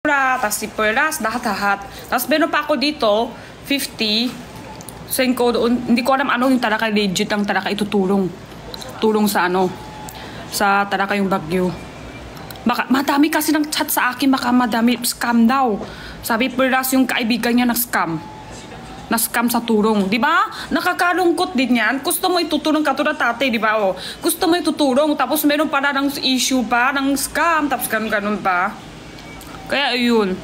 tapos si Pearlas, lahat-lahat. Tapos meron pa ako dito, 50. Send ko doon. Hindi ko alam ano yung talaga legit ang talaga itutulong. Tulong sa ano. Sa talaga yung bagyo. Baka, madami kasi ng chat sa akin, baka madami scam daw. Sabi Pearlas yung kaibigan niya na scam. Na-scam sa tulong. Di ba? Nakakalungkot din yan. Gusto mo itutulong ka to na tate, di ba? Oh. Gusto mo itutulong, tapos meron pa na ng issue pa, ng scam, tapos ganun pa. Kaya yun.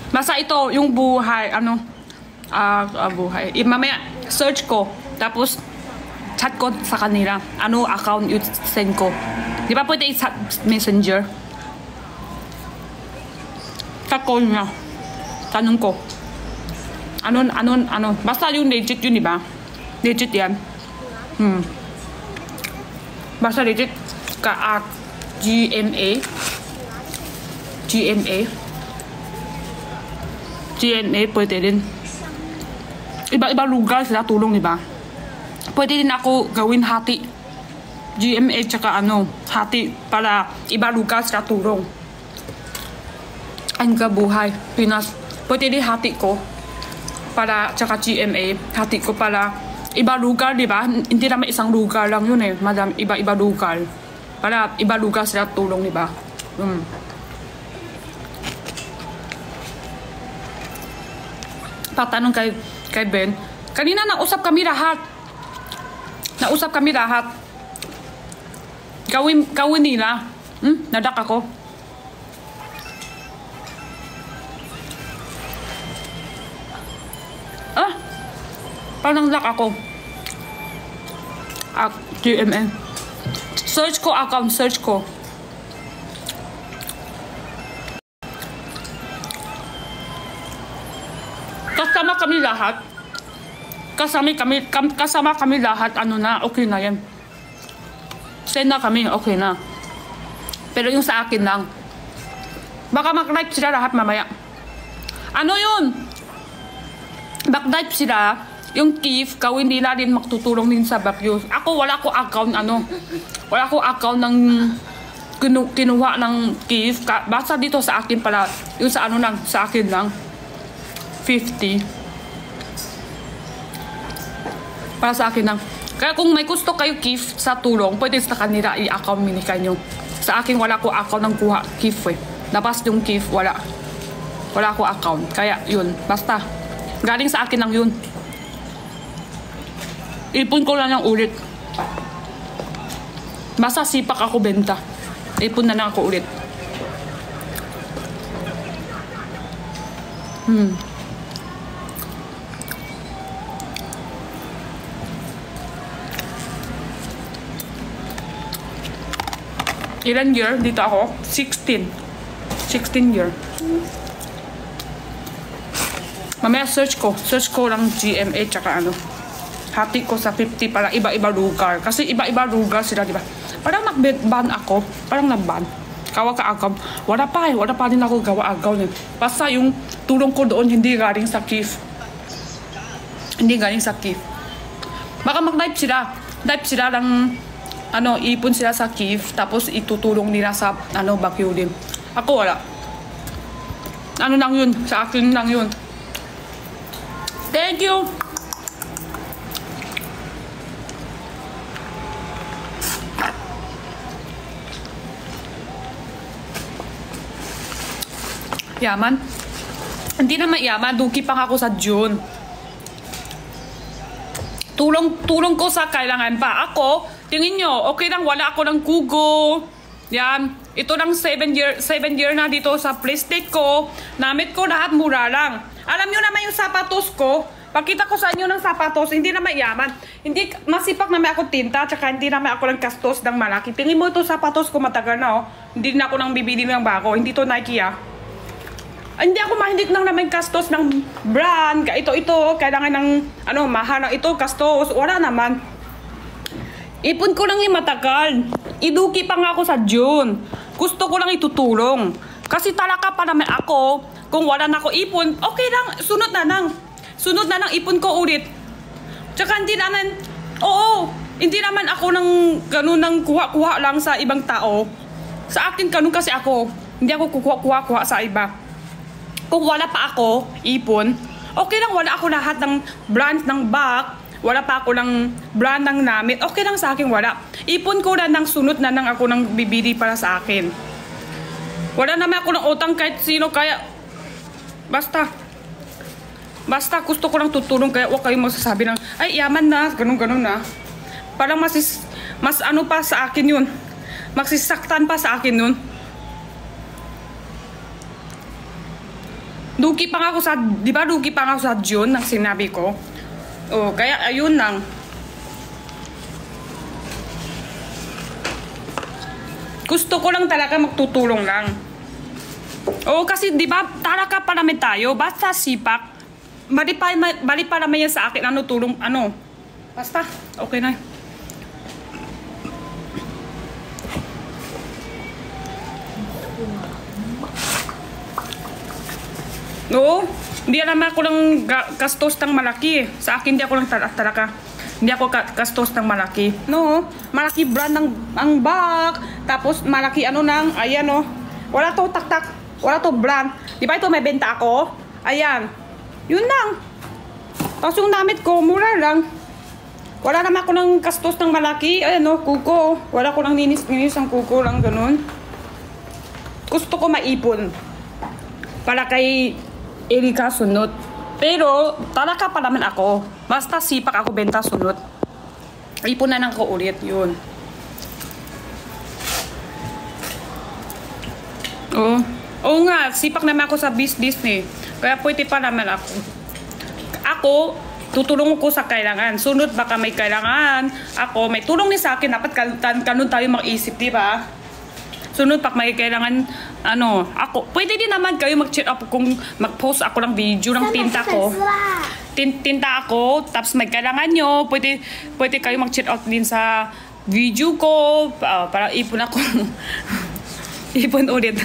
Basta ito, yung buhay, buhay. Mamaya, search ko. Tapos, chat ko sa kanila. Ano account yung send ko. Di ba pwede sa messenger? Chat ko niya. Tanong ko. Ano. Basta yung legit yun, di ba? Legit yan. Basta legit. GMA, pwede din. Iba-iba lugar sila tulong, di ba? Pwede din ako gawin hati. GMA tsaka hati para iba lugar sila tulong. Ang kabuhay, Pinas. Pwede din hati ko para tsaka GMA. Hati ko para iba lugar, di ba? Hindi naman isang lugar lang yun eh. Madam, iba-iba lugar. Para iba lugar sila tulong, di ba? Patanong kay Ben. Kanina nausap kami lahat. Gawin nila. Nadak ako. Parang nadak ako. GMN. Search ko account, search ko. Kasama kami lahat, okay na yan. Send na kami, okay na. Pero yung sa akin lang. Baka mag-live sila lahat mamaya. Ano yun? Back-live sila, yung Kif, gawin nila din magtutulong din sa bagyo. Ako, wala ko account, wala ko account ng kinuha ng Kif. Basta dito sa akin pala, yung sa lang, sa akin lang. 50. Para sa akin lang. Kaya kung may gusto kayo Kif sa tulong, pwede sa kanila i-account minikan nyo. Sa akin wala ko account ng kuha Kif eh. Labas yung Kif, wala ko account. Kaya yun, basta. Galing sa akin lang yun. Ipon ko lang yung ulit. Basta sipak ako benta. Ipon na lang ako ulit. Ilan year? Dito ako? 16 year. Mamaya search ko lang GMA tsaka hati ko sa 50 para iba-iba lugar. Kasi iba-iba lugar sila, di ba? Parang nag-ban ako. Parang nag-ban. Kawa ka account. Wala pa din ako gawa account. Basta yung tulong ko doon hindi galing sa Kif. Baka mag-live sila. Live sila lang ipon sila sa Kif, tapos itutulong nila sa bagyo din. Ako wala. Lang yun, sa akin lang yun. Thank you. Yaman? Hindi na mayaman, duki pang ako sa June. Tulong ko sa kailangan pa. Ako, tingin nyo, okay lang, wala ako ng kugo. Yan. Ito lang 7 year na dito sa playstate ko. Namit ko lahat mura lang. Alam nyo naman yung sapatos ko. Pakita ko sa inyo ng sapatos, hindi na mayaman. Hindi, masipak naman ako tinta, tsaka hindi naman ako ng kastos ng malaki. Tingin mo ito sapatos ko matagal na Hindi na ako nang bibili ng bago. Hindi to Nike Hindi ako mahindik ng naman kastos ng brand. Ito, kailangan ng mahal ito, kastos. Wala naman. Ipon ko lang yung matagal. Iduki pa nga ako sa June. Gusto ko lang itutulong. Kasi talaga pa naman ako, kung wala na ako ipon, okay lang, sunod na lang. Sunod na lang ipon ko ulit. Tsaka hindi naman, oo, hindi naman ako ng ganun ng kuha-kuha lang sa ibang tao. Sa akin ganun kasi ako, hindi ako kuha-kuha sa iba. Kung wala pa ako ipon, okay lang, wala ako lahat ng brand ng bag, wala pa ako ng brand ng namit, okay lang sa akin, wala. Ipon ko na ng sunod na nang ako ng bibili para sa akin. Wala naman ako ng utang kahit sino, kaya basta gusto ko lang tutulong, kaya huwag kayong magsasabi ng ay yaman na, ganun na. Parang mas ano pa sa akin yun, magsisaktan pa sa akin yun. Dugi pa nga ako sa, di ba dugi pa nga ako sa June ng sinabi ko. Oh, kaya ayun lang. Gusto ko lang talaga magtutulong lang. Oo, kasi di ba talaga pa naman tayo, basta sipak. Bali pa naman yan sa akin, ano tulong, ano. Basta, okay na. Oo, hindi naman ako lang gastos ng malaki. Sa akin, hindi ako lang talaga. Hindi ako gastos ng malaki. No, malaki brand ng ang bag. Tapos malaki ano nang, ayan oh. Wala to tak-tak. Wala to brand. Di ba ito may benta ako? Ayan. Yun lang. Tapos yung damit ko, mura lang. Wala naman ako ng gastos ng malaki. Ayan oh, kuko. Wala ko lang ninis ang kuko lang ganun. Gusto ko maipon. Para kay Erika sunod. Pero talaga pa naman ako. Basta sipak ako benta sunod. Ipon na lang ko ulit yun. Oh. Oo nga, sipak naman ako sa business eh. Kaya pwede pa naman ako. Ako, tutulong ko sa kailangan. Sunod baka may kailangan. Ako, may tulong ni sa akin. Dapat kanun tayo mag-isip, di ba? Sunod pag may kailangan, ano, ako, pwede din naman kayo mag-check up kung mag-post ako ng video ng tinta ko. Tinta ako, tapos may kailangan nyo, pwede kayo mag-check out din sa video ko, para ipon ako. Ipon ulit.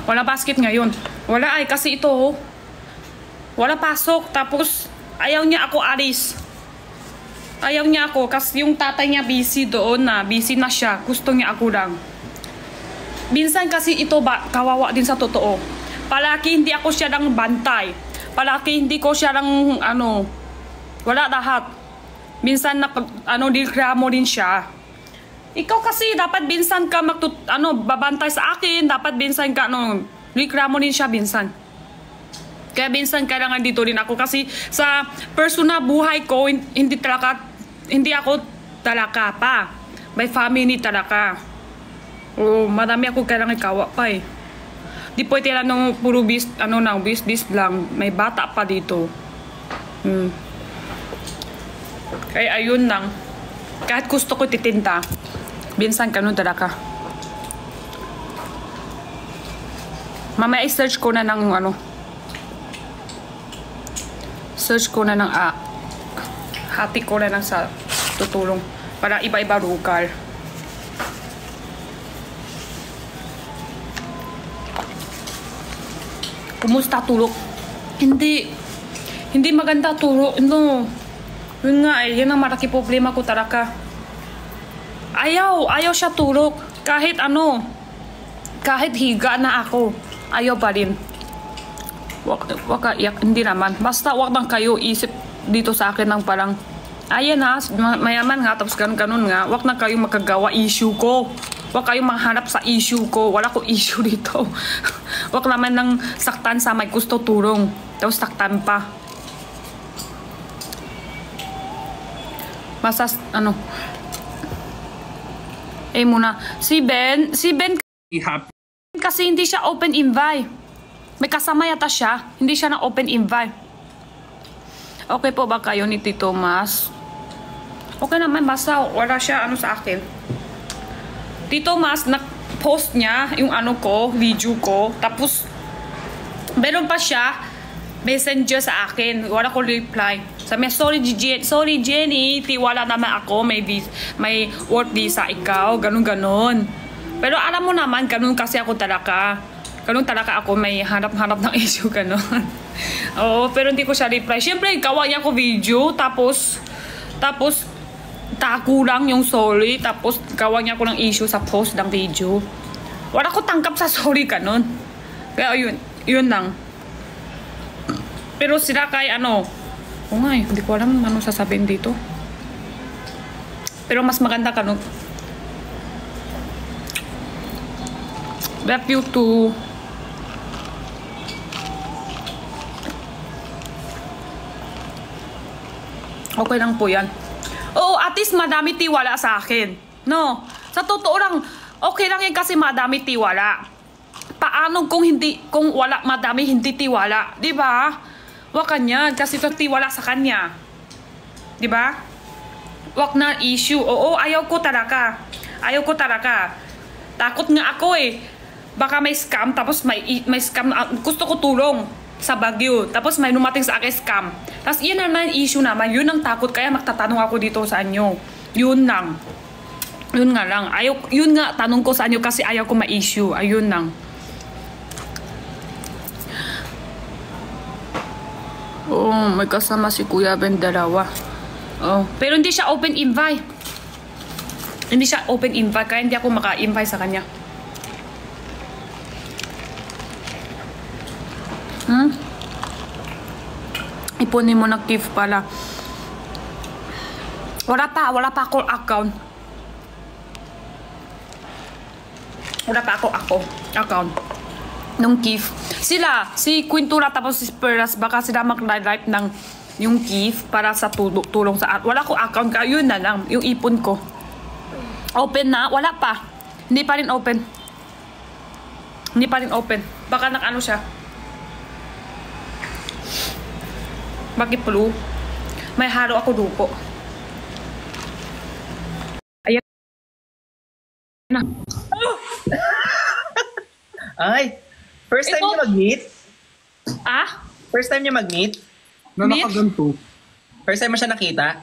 Wala basket ngayon. Wala ay, kasi ito, wala pasok, tapos ayaw niya ako alis. Ayaw niya ako kasi yung tatay niya busy doon na. Busy na siya. Gusto niya ako lang. Minsan kasi ito ba, kawawa din sa totoo. Palagi hindi ako siya lang bantay. Palagi hindi ko siya lang ano. Wala lahat. Minsan na ano, dikramo din siya. Ikaw kasi dapat minsan ka babantay sa akin. Dapat minsan ka dikramo din siya minsan. Kaya minsan kailangan dito rin ako kasi sa personal buhay ko hindi ako talaga pa. May family talaga. Oh, madami ako kailangan kawa pa eh. Di pwede lang puro business lang. May bata pa dito. Kaya ayun lang. Kahit gusto ko titinta, minsan ganun talaga. Mamaya i-search ko na ng search ko na ng hati ko na lang sa tutulong para iba-iba lugar. Kumusta tulog? Hindi maganda tulog. No. Yun nga eh, yun ang malaki problema ko talaga. Ayaw siya tulog. Kahit kahit higa na ako, ayaw pa rin. Wag ka iyak, hindi naman. Basta wag lang kayo isip dito sa akin ng parang, ayan ha, mayaman nga, tapos ganun nga. Wag na kayo makagawa issue ko. Wag kayong manghanap sa issue ko. Wala ko issue dito. Wag naman nang saktan sa may gusto tulong. Tapos saktan pa. Basta, muna. Si Ben kasi hindi siya open invite. May kasama yata siya. Hindi siya na open invite. Okay po ba kayo ni Tito Mas? Okay naman, basta wala siya sa akin. Tito Mas, na-post niya yung video ko. Tapos, meron pa siya messenger sa akin. Wala ko reply. Sabi niya, sorry Jenny, tiwala naman ako, may work visa ikaw, ganun. Pero alam mo naman, ganun kasi ako talaga. Ganun talaga ako, may hanap-hanap ng issue, ganun. Oo, pero hindi ko siya reply. Siyempre, gawa niya ako video, tapos, tago lang yung sorry, tapos gawa niya ako ng issue sa post ng video. Wala ko tangkap sa sorry, ganun. Kaya yun lang. Pero sila kay oo nga hindi ko alam ano sasabihin dito. Pero mas maganda ka, no? Love you too. Okay lang po yan. Oo, at least madami tiwala sa akin. No? Sa totoo lang, okay lang yan kasi madami tiwala. Paano kung wala madami hindi tiwala? Di ba? Wag kanya kasi ito tiwala sa kanya. Di ba? Wag na issue. Oo, ayaw ko talaga. Takot nga ako eh. Baka may scam, tapos may scam. Gusto ko tulong sa Baguio. Tapos may lumating sa akin scam. Tapos yun naman issue naman. Yun ang takot. Kaya magtatanong ako dito sa inyo. Yun lang. Yun nga lang. Yun nga tanong ko sa inyo kasi ayaw ko ma-issue. Ayun lang. Oh, may kasama si Kuya Ben dalawa. Oh, pero hindi siya open invite. Hindi siya open invite kaya hindi ako maka-invite sa kanya. Ipunin mo na gift pala. Wala pa ako account. Account. Nung gift. Si Quintura tapos si Peras, baka sila mag-live ng yung gift para sa tulong sa wala ko account kaya yun na lang, yung ipon ko. Open na? Wala pa. Hindi pa rin open. Baka nag-ano siya. Bakit blue? May halo ako dupo. Ayan na. Ay! First time niyo mag-meet? Ah? First time niyo mag-meet? Na nakaganto. First time mo siya nakita?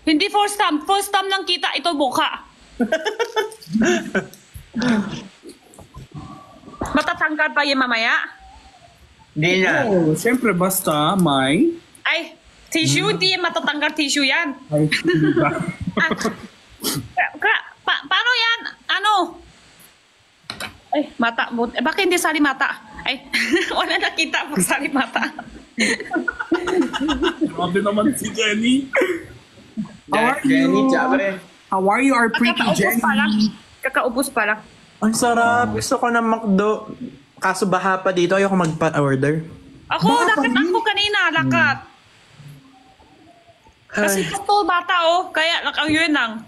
Hindi first time. First time lang kita ito buka. Matatanggal pa yan mamaya? Hindi na. Oh, siyempre basta may... Ay, tissue? Hindi matatanggal tissue yan. Ay, diba? Paano yan? Ano? Ay, mata. Bakit hindi sali mata? Ay, wala nakita pag sali mata. Grabe naman si Jenny. How are Jenny, you? Jabre. How are you, our pretty Jenny? Kakaubos pa lang. Ang sarap. Gusto ko ng McDo. Kaso baha pa dito. Ayoko magpa-order. Ako, lakad ako kanina. Lakad. Kasi ito bata oh. Kaya yun lang.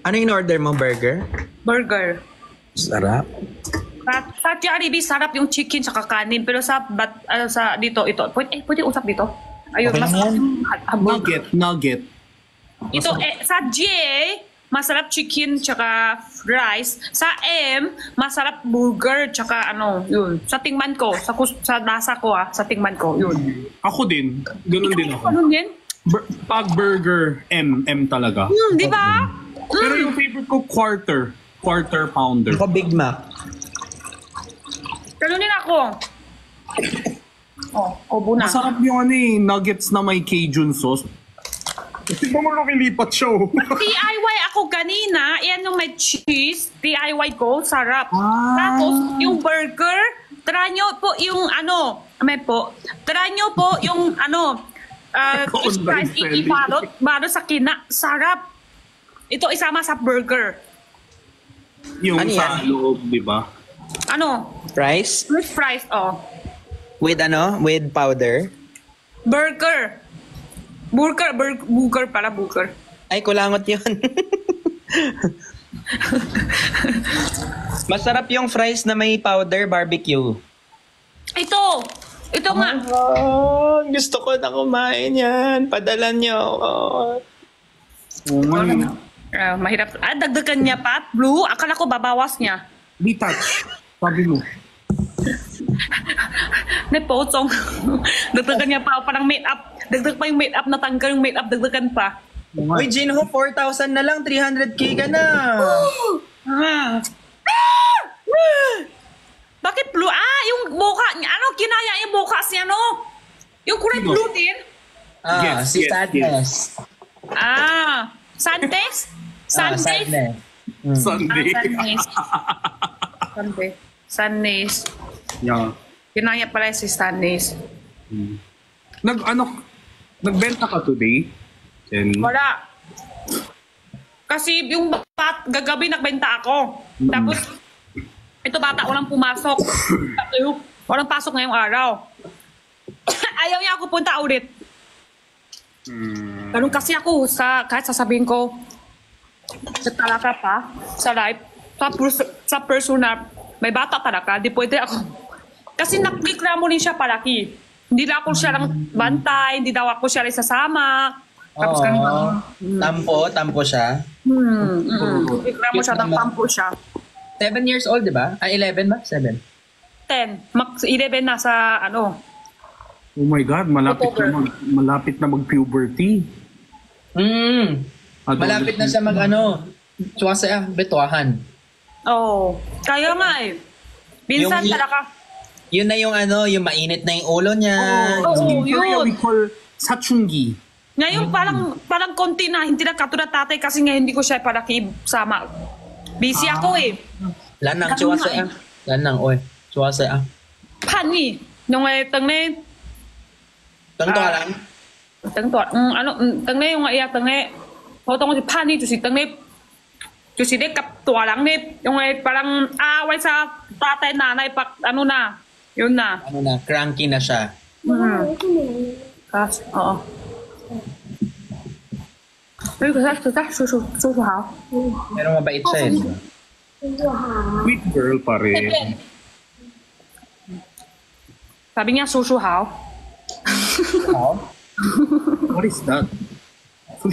Ano yung order mo? Burger? Burger. Sarap. Sa Jollibee, sarap yung chicken sa kanin. Pero sa dito, ito. Pwede usap dito? Ayun, Okay mas lang Nugget. ito, sa J, masarap chicken tsaka rice. Sa M, masarap burger tsaka yun. Sa tingman ko, sa lasa ko sa tingman ko, yun. Ako din. Ganun din ako. Ano din? Pag burger, M talaga. Di ba? Pero yung favorite ko, quarter pounder. Ako Big Mac. Ganun din ako. Obo na. Masarap yung nuggets na may Cajun sauce. Tignan mo nakilipat siya oh. DIY ako kanina. Yan yung may cheese. DIY ko. Sarap. Ah. Tapos, yung burger, try nyo po yung try nyo po yung fish fries, balot sa kina. Sarap. Ito isama sa burger. Yung Ano sa yan? loob, di ba? Rice? Fish fries, With With powder? Burger. Burger pala, burger. Ay, kulangot yun. Masarap yung fries na may powder barbecue. Ito nga. Oh, gusto ko na kumain yan. Padala niyo ako. Oo nga. Mahirap. Dagdagan niya pa. Blue, akala ko babawas niya. Detach. Sabi mo. May pochong. Dagdagan niya pa parang make-up. Dagdag pa yung make-up, natanggal yung make-up, dagdagan pa. Uy, Jinho, 4,000 na lang. 300k ka na. Ah. Bakit blue? Yung buka niya. Ano, kinaya yung buka siya, no? Yung kulay blue din? Si Sadness. Santes? Santes? Sadness. Sunday. Santes. Yeah. Kinaya pala si Santes. Nagbenta ka today? Wala. Kasi yung gagabi nagbenta ako. Tapos, ito bata, walang pumasok. Walang pasok ngayong araw. Ayaw niya ako punta ulit. Ganun kasi ako, kahit sasabihin ko, sa talaga pa, sa live, sa personal, may bata talaga, di pwede ako. Kasi naklikramo rin siya palaki. Hindi na ako siya lang bantay, hindi daw ako siya rin sasama. Tapos Tampo siya. Reklamo siya, tampo siya. 7 years old, di ba? 11 ba? 7. 10. 11 na sa Oh my God, malapit na mag-puberty. Malapit na siya betwahan. Kaya nga eh. Minsan talaga. Yun na yung yung mainit na yung ulo niya. Yun. We call satsunggi. Ngayon parang konti na, hindi na katulad tatay kasi ngayon hindi ko siya palaki sama. Busy ako eh. Lanang chuwasa Lanang, chuwasa Pani. Yung tang Tangto lang. tang yung tang Hotong si Pani, si Dekap tua lang yung parang away sa tatay nanay yun na. Cranky na siya. Oo. Pero mabait siya eh. Sweet girl pa rin. Sabi niya, susuhaw. What is that?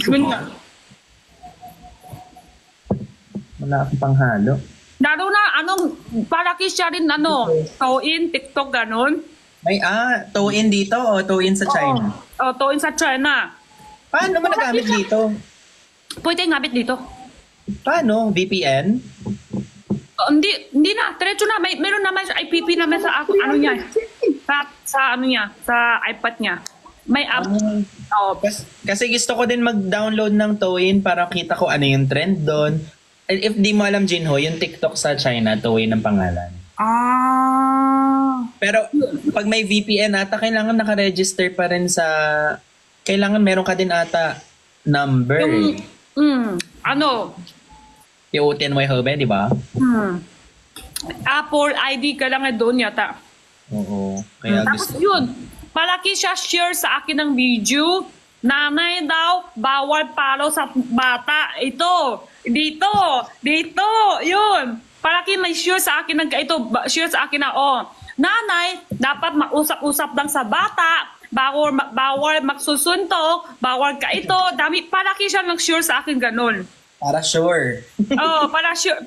Yun nga. Wala akong panghalo. Lalo na, palaki siya rin, Toin, TikTok, ganun. May, toe-in dito o toe-in sa China? Toin sa China. Paano mo nagamit dito? Pwede ngabit dito. Paano? VPN? Hindi na, diretso na. Meron naman siya, IPP naman sa niya. Sa iPad niya. May app. Kasi gusto ko din mag-download ng Douyin para kita ko ano yung trend doon. If di mo alam, Jinho, yung TikTok sa China, Douyin ang pangalan. Pero pag may VPN ata, kailangan nakaregister pa rin sa... Kailangan meron ka din ata number. Yung UTNY Hub, di ba? Apple ID ka lang doon yata. Oo. Kaya Tapos yun, palaki siya share sa akin ng video. Nanay daw, bawal palo sa bata. Dito, yun. Palaki may share sa akin share sa akin na, nanay, dapat mausap-usap lang sa bata. Bawal magsusuntok, bawal ka dami, palaki siya nag-share sa akin ganun. para sure. Para sure.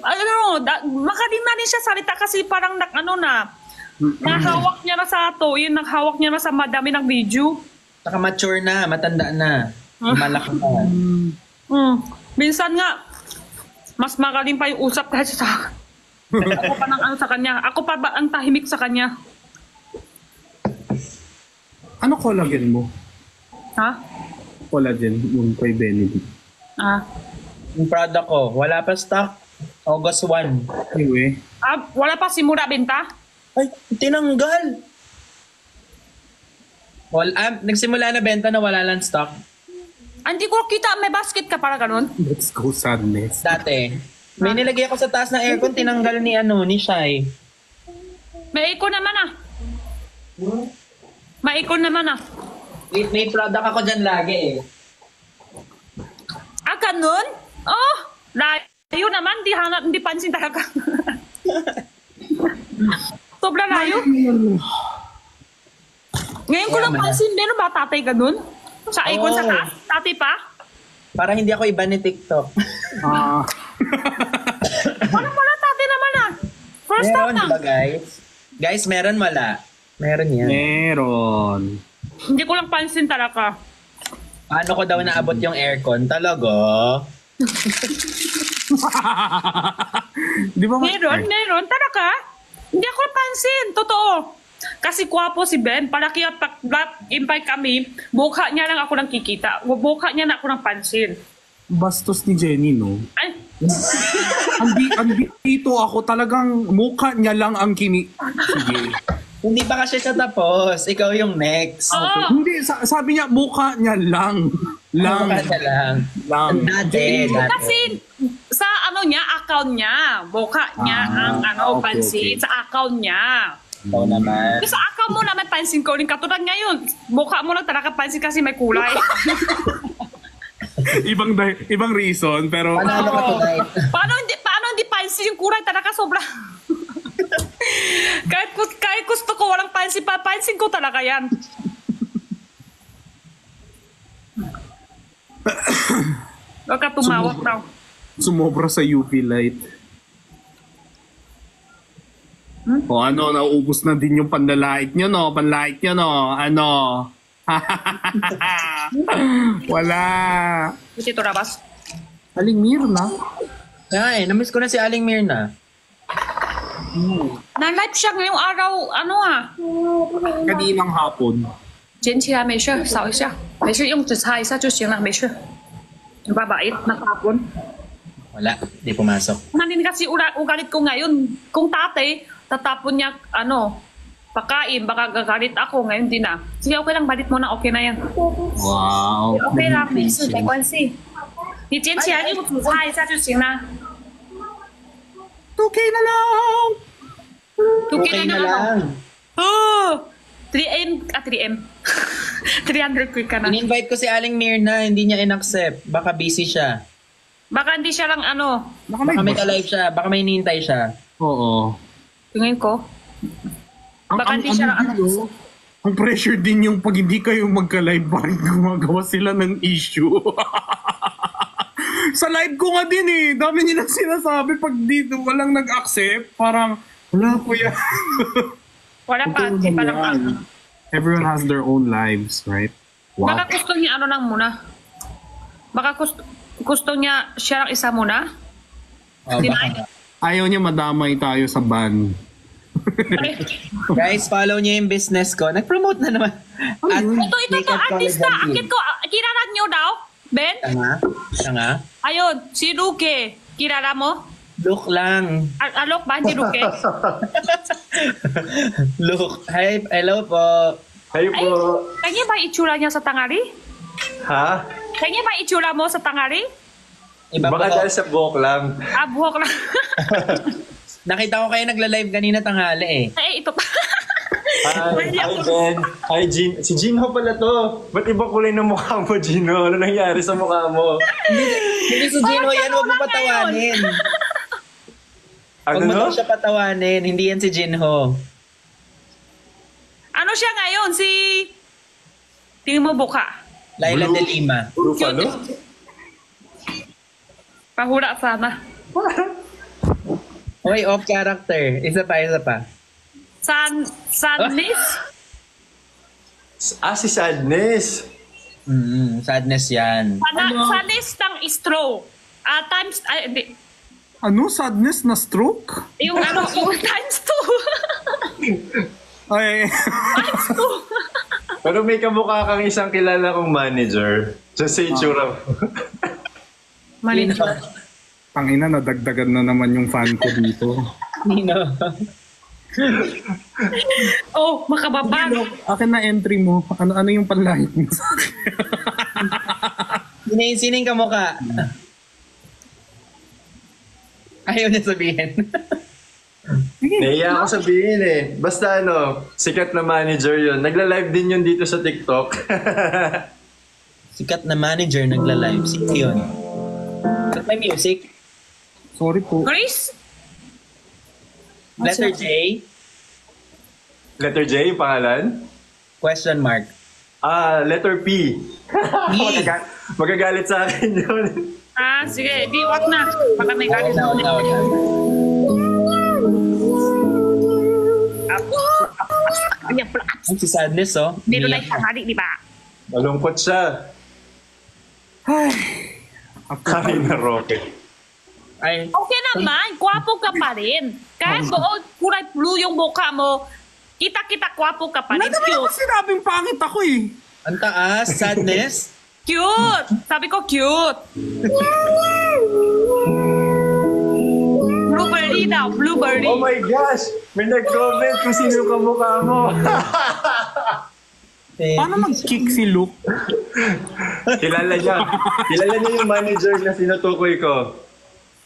Makaling na rin siya salita kasi parang nahawak niya na sa naghawak niya na sa madami ng video. Saka mature na, matanda na. Malaki na. Minsan nga, mas magaling pa yung usap kasi sa akin. Ako pa ng sa kanya. Ako pa ba ang tahimik sa kanya? Ano collagen mo? Ha? Collagen, yung kay Benedict. Yung product ko, wala pa stock. August 1. Anyway. Wala pa simula benta? Ay, tinanggal. Nagsimula na benta na wala lang stock. Hindi ko kita, may basket ka para ganun? Let's go, sadness. Dati. May nilagay ako sa taas ng aircon, tinanggal ni Shai. May ikon naman May May product ako dyan lagi eh. Ganun? Layo naman, hindi pansin talaga. Sobra layo. Ngayon ko lang pansin, meron ba tatay ganun? Sa ikon sa taas? Tatay pa? Para hindi ako iba ni TikTok. Parang wala tatay naman First time Meron, na. diba guys? Guys, meron wala? Meron yan. Meron. Hindi ko lang pansin talaga. Paano ko daw naabot yung aircon? Talaga? Di ba? Meron talaga. Hindi ako pansin, totoo. Kasi kwapo si Ben, palaki at invite kami, mukha niya lang ako nang kikita. Mukha niya na ako nang pansin. Bastos ni Jenny, no? Ay, Dito ako talagang mukha niya lang ang Sige. Hindi pa kasi siya tapos. Ikaw yung next. oo. Hindi, sabi niya mukha niya lang. Lang. Mukha siya lang. Lang. Dati. Kasi sa account niya, mukha niya ang okay, pansin okay. sa account niya. Ikaw naman. Sa account mo naman pansin ko rin katulad ngayon. Mukha mo lang talaga pansin kasi may kulay. ibang reason, pero Panalo ka tonight. paano hindi pansin yung kulay talaga sobra. kahit gusto ko walang pansin ko talaga yan. Huwag ka tumawag daw. sumobra sa UV light. O ano, nauubos na din yung panlalait nyo, no? Panlait nyo, no? Ano? Wala. Ito rabas. Aling Mirna? Ay, namiss ko na si Aling Mirna. Na-live siya ngayong araw, Kaninang hapon. 捡起来没事，扫一下，没事，用纸擦一下就行了，没事。Babait, nakapon. Wala, di pumasok. Nanin kasi ugalit ko ngayon. Kung dati, tatapon niya, pakain, baka gagalit ako. Ngayon din na. Sige, okay lang, balit mo na, okay na yan. Wow. Okay lang, 没事，没关系。你捡起来用纸擦一下就行了。 2K na lang! Okay na lang. Oh! 3M, 3M. 300 quick ka na. In-invite ko si Aling Mirna, hindi niya in-accept. Baka busy siya. Baka hindi siya lang Baka may ka-live siya, baka may hinihintay siya. Oo. tingin ko. Baka hindi siya lang ang pressure din yung pag hindi kayo magka-live, parang gumagawa sila ng issue. Sa live ko nga din eh. Dami nilang sinasabi pag dito walang nag-accept. Parang, wala po yan. Wala pa, hindi pa lang. Everyone has their own lives, right? Wow. Baka gusto niya lang muna. Baka gusto niya siya lang isa muna. Oh, baka. Ayaw niya madamay tayo sa ban. Guys, follow niyo yung business ko. Nag-promote na naman. At Ito, artista. Akit ko, kilala niyo daw? Ben? Siya nga? Ayun, si Luke. Kilala mo? Look lang. Alok ba? Si Luke? Look. Hi, hello po. Hi po. Kanya ba itsura niya sa tangari? Ha? Kanya ba itsura mo sa tangari? Iba Baka po. dahil sa buhok lang. Buhok lang. Nakita ko kayo nagla-live kanina tanghali eh. Ito pa. Hi Ben. Hi Jin. Si Jinho pala to. Ba't iba kulay ng mukha mo, Jinho? Ano nangyari sa mukha mo? Hindi si Jinho yan, huwag mo patawanin. Ano Huwag mo no? daw siya patawanin, hindi yan si Jinho. Ano siya ngayon? Tingin mo buka. Laila Blue. de Lima. Buffalo? Pahura sana. Oy, off character. Isa pa. Sadness? Si Sadness. Sadness yan. Sadness ng stroke. Hindi. Ano? Sadness na stroke? Yung times 2. Ay. Pero may kamukha kang isang kilala kong manager. Just say itsura mo. Manager. Tangina, nadagdagan na naman yung fan ko dito. Nino. Oh, makababag. Akin na entry mo. Ano yung panlahit mo sa akin? Sining ka mukha. Ayaw niya sabihin. Nahiya ako sabihin eh. Basta sikat na manager yun. Nagla-live din yun dito sa TikTok. Sikat na manager nagla-live. Sino yun? May music? Sorry po. Grace? Letter J? Letter J yung pangalan? Question mark. Letter P. Magagalit sa akin yun. Sige. Di, wag na. Baka may galit na ulit. Ayan pala. Ang si Sadness, oh. Meron na Umiyak. isang hari, di ba? Malungkot siya. Ay. After Karina Roque. Ay, Okay naman, gwapo ka pa rin. Kahit buod, kulay blue yung mukha mo, kita-kita gwapo ka pa Wala rin. naman ako Cute. sinabing pangit ako eh. ang taas, Sadness. Cute! Sabi ko cute. Blueberry daw, blueberry. Oh my gosh! May nag-comment kung sino ka mukha mo. Paano mag-kick si Luke? Kilala niya. Kilala niya yung manager na sinutukoy ko.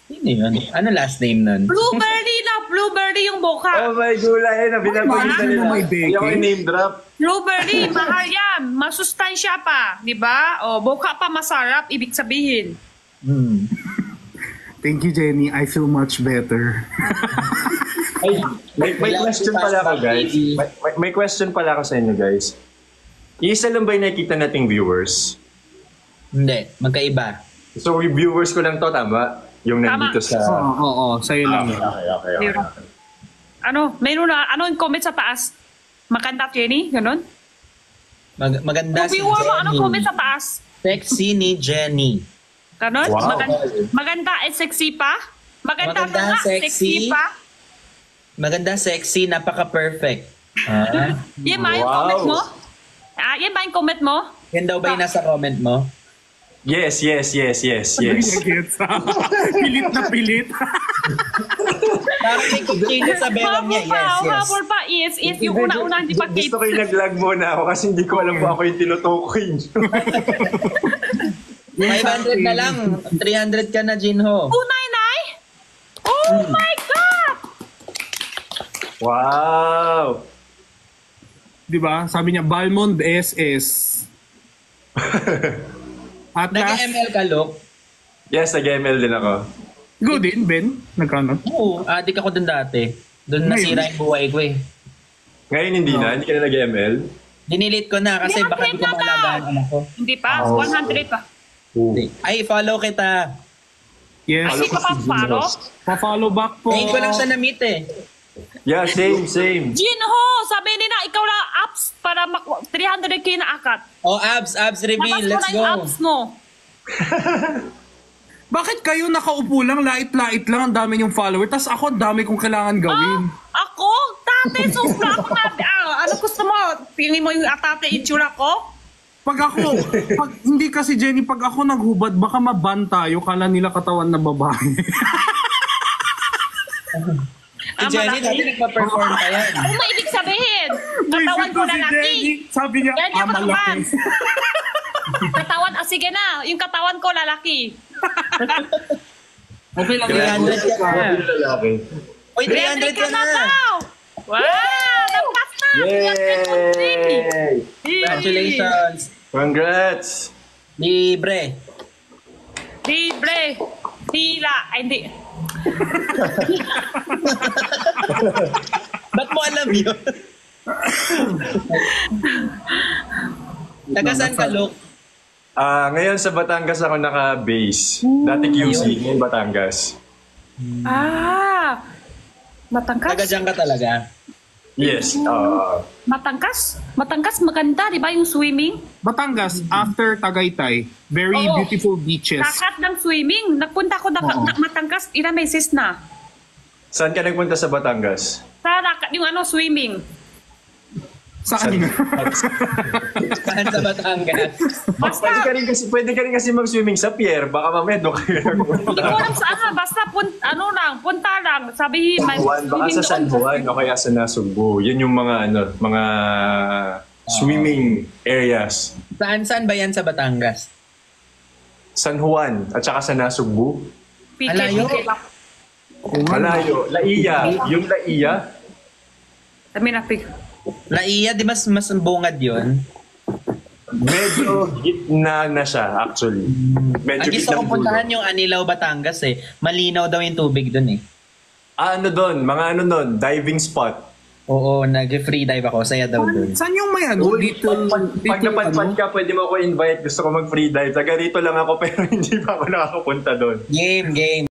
Sino yun? Ano last name nun? Blueberry na, blueberry yung mukha. Oh my gulay, binabanggit na nila. May beke. Hindi ako name drop. Blueberry, mahal yan. Masustansya pa, di ba? O, mukha pa masarap, ibig sabihin. Hmm. Thank you, Jenny. I feel much better. Ay, may question pala ako, guys. May question pala ako sa inyo, guys. Isa lang ba yung nakikita nating viewers? Hindi, magkaiba. So, yung viewers ko lang to, tama? Yung nandito sa... Oo, sa'yo lang yun. Okay. Zero. Ano, mayroon na, ano yung comment sa taas? Maganda, Jenny? Ganon? Maganda Kung si viewer mo, ano Jenny. comment sa taas? Sexy ni Jenny. Ganon? Wow. Maganda at sexy pa? Maganda, Maganda, nga, sexy. pa? Maganda, sexy, napaka-perfect. Ah, Yan ba yung Wow. comment mo? Yan ba yung comment mo? yan daw ba yung nasa comment mo? Yes. Gets, ha? Pilit na pilit. Parang may kuchino sa bewang niya. Yes. Habol pa is yung una-una hindi pa Gusto ko yung nag-lag muna ako kasi hindi ko alam kung ako yung tinutukoy niyo. 500 na lang. 300 ka na, Jinho. 299? Oh my God! Wow! Di ba? Sabi niya, Balmond SS. At last, Nag-ML ka, Luke? Yes, nag-ML din ako. go din, Ben. Nagkano? Oo, adik ako dun dati. Doon nasira yung buhay ko eh. Ngayon hindi na, hindi ka na nag-ML. Dinilit ko na kasi baka hindi ko maalagaan anak ko. Hindi pa, Oh. 100 pa. Ay, follow kita. Yes. Hindi ka pa paro? Pa-follow back po. Ngayon ko lang siya na-meet eh. Yeah, same. Jinho, sabi nila ikaw na apps para 300k na akat. Oh, abs reveal. Labas mo Let's na yung go. apps mo. Bakit kayo nakaupo lang, lait-lait lang, ang dami yung follower, tas ako, ang dami kong kailangan gawin. Ako? Tate, sobra ako na. Ano gusto mo? Pili mo yung tate itsura ko? Hindi kasi Jenny, pag ako naghubad, baka maban tayo, kala nila katawan na babae. Si Jenny, dati nagpa-perform pa yan. Ano mo ibig sabihin? Katawan ko Boyfriend na si laki. Jenny, sabi niya, Yan yung malaki. katawan. Katawan, sige na. Yung katawan ko lalaki. Okay lang 300 ka na. Lalaki. Uy, 300 ka na. daw. Wow! Nagpas na! Yay! Congratulations. Congrats! Libre. Libre. Tila. Ay, hindi. Ba't mo alam yun? Taga saan ka, Luke? Ngayon sa Batangas ako naka-base. Dati QC, ngayon Batangas. Matangkas? Taga dyan ka talaga? Yes. Matangkas? Matangkas maganda, di ba yung swimming? Batangas, after Tagaytay, very Oo. beautiful beaches. Takat ng swimming. Nagpunta ko Matangkas, ilang meses na. Saan ka nagpunta sa Batangas? Sa yung swimming. Saan nga? Saan sa Batangas? Pwede ka rin kasi mag-swimming sa pier. Baka mamaya doon kayo Hindi ko alam saan. Basta punta lang. Sabihin, may Baka sa San Juan o kaya sa Nasugbu. Yun yung mga swimming areas. Saan ba yan sa Batangas? San Juan at saka sa Nasugbu. Alayo. Malayo. Laiya. Yung Laiya. Dami na pick. Laiya, di mas bungad yun? Medyo gitna na siya actually. Medyo Ang gusto gitna kong puntahan yung Anilaw, Batangas eh. Malinaw daw yung tubig dun eh. Mga diving spot. Oo, nag-free dive ako. Saya daw dun. Saan yung may dito? Pag napadpad ka, pwede mo ako invite. Gusto ko mag-free dive. Taga rito lang ako pero hindi pa ako nakapunta doon. Game.